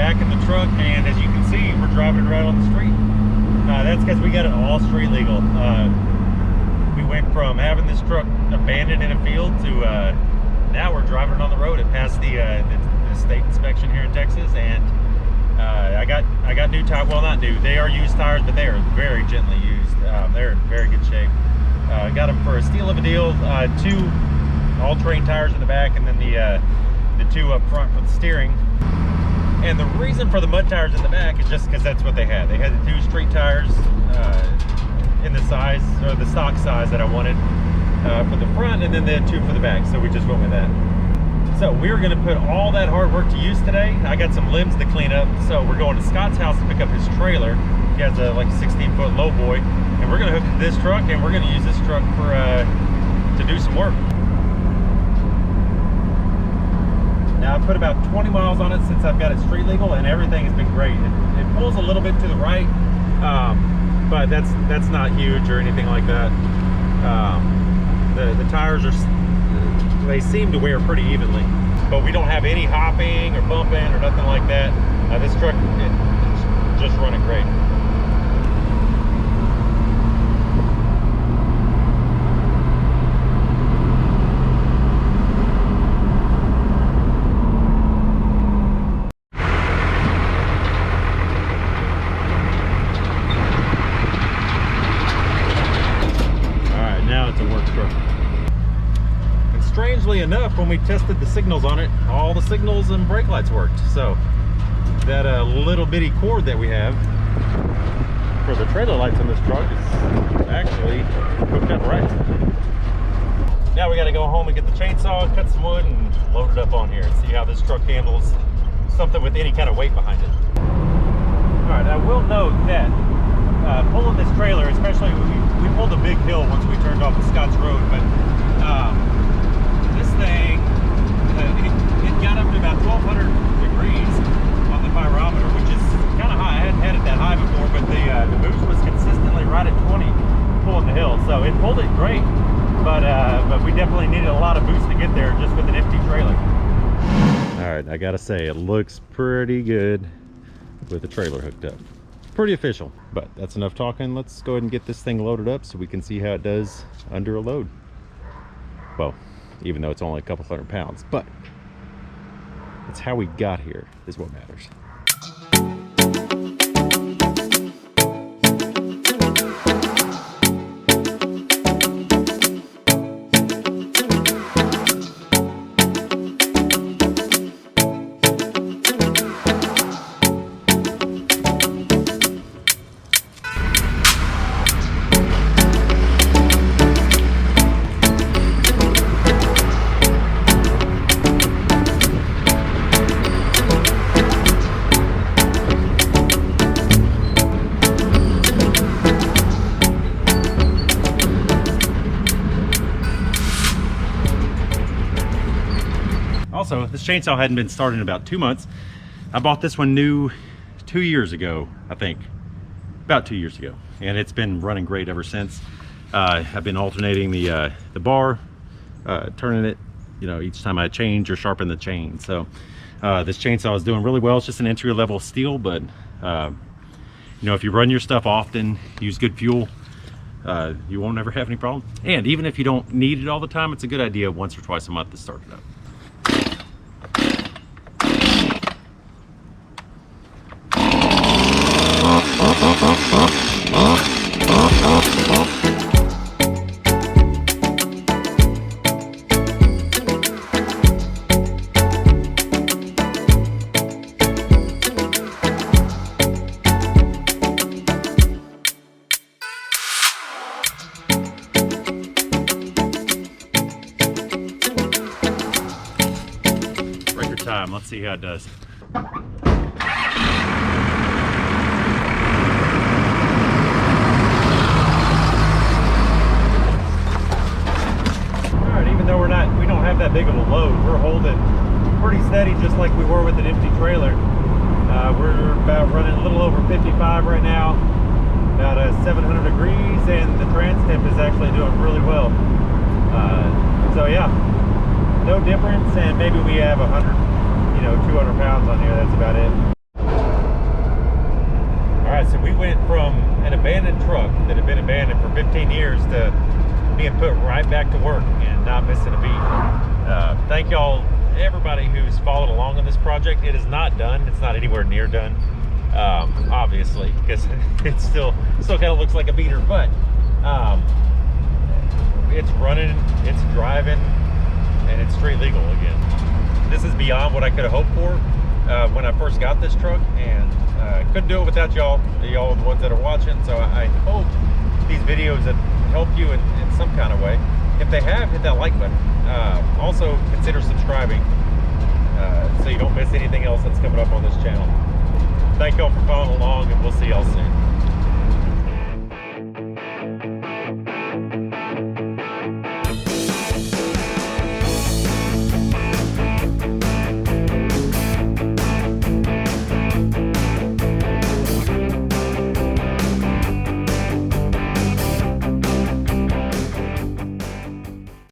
back in the truck, and as you can see, we're driving it right on the street. That's because we got it all street legal. We went from having this truck abandoned in a field to now we're driving it on the road. It passed the state inspection here in Texas, and I got new tires. Well, not new. They are used tires, but they are very gently used. They're in very good shape. Got them for a steal of a deal. 2 all-terrain tires in the back, and then the 2 up front for the steering. And the reason for the mud tires in the back is just because that's what they had. They had the 2 street tires in the size, or the stock size that I wanted for the front, and then the 2 for the back. So we just went with that. So we're going to put all that hard work to use today. I got some limbs to clean up, so we're going to Scott's house to pick up his trailer. He has a like 16-foot low boy, and we're going to hook this truck, and we're going to use this truck for to do some work. Now I've put about 20 miles on it since I've got it street legal, and everything has been great. It pulls a little bit to the right, but that's not huge or anything like that. The tires they seem to wear pretty evenly, but we don't have any hopping or bumping or nothing like that. This truck it's just running great. Strangely enough, when we tested the signals on it, all the signals and brake lights worked. So that little bitty cord that we have for the trailer lights on this truck is actually hooked up right. Now we got to go home and get the chainsaw, cut some wood, and load it up on here and see how this truck handles something with any kind of weight behind it. All right, I will note that pulling this trailer, especially we pulled a big hill once we turned off the Scotts Road, but this thing, it got up to about 1,200 degrees on the pyrometer, which is kind of high. I hadn't had it that high before, but the boost was consistently right at 20 pulling the hill, so it pulled it great. But we definitely needed a lot of boost to get there just with an empty trailer. All right, I gotta say, it looks pretty good with the trailer hooked up. Pretty official, but that's enough talking. Let's go ahead and get this thing loaded up so we can see how it does under a load. Well, even though it's only a couple hundred pounds, but it's how we got here is what matters. Also, this chainsaw hadn't been started in about 2 months. I bought this one new 2 years ago, I think. About 2 years ago. And it's been running great ever since. I've been alternating the bar, turning it, you know, each time I change or sharpen the chain. So this chainsaw is doing really well. It's just an entry level steel, but you know, if you run your stuff often, use good fuel, you won't ever have any problem. And even if you don't need it all the time, it's a good idea once or twice a month to start it up. Let's see how it does. All right, even though we don't have that big of a load, we're holding pretty steady, just like we were with an empty trailer. We're about running a little over 55 right now, about 700 degrees, and the trans temp is actually doing really well. So yeah, no difference, and maybe we have 100. You know, 200 pounds on here, that's about it. All right, so we went from an abandoned truck that had been abandoned for 15 years to being put right back to work and not missing a beat. Thank y'all, everybody who's followed along on this project. It is not done. It's not anywhere near done, obviously, because it still kind of looks like a beater, but it's running, it's driving, and it's street legal again. This is beyond what I could have hoped for when I first got this truck, and couldn't do it without y'all. Y'all are the ones that are watching, so I hope these videos have helped you in some kind of way. If they have, hit that like button. Also consider subscribing so you don't miss anything else that's coming up on this channel. Thank y'all for following along, and we'll see y'all soon.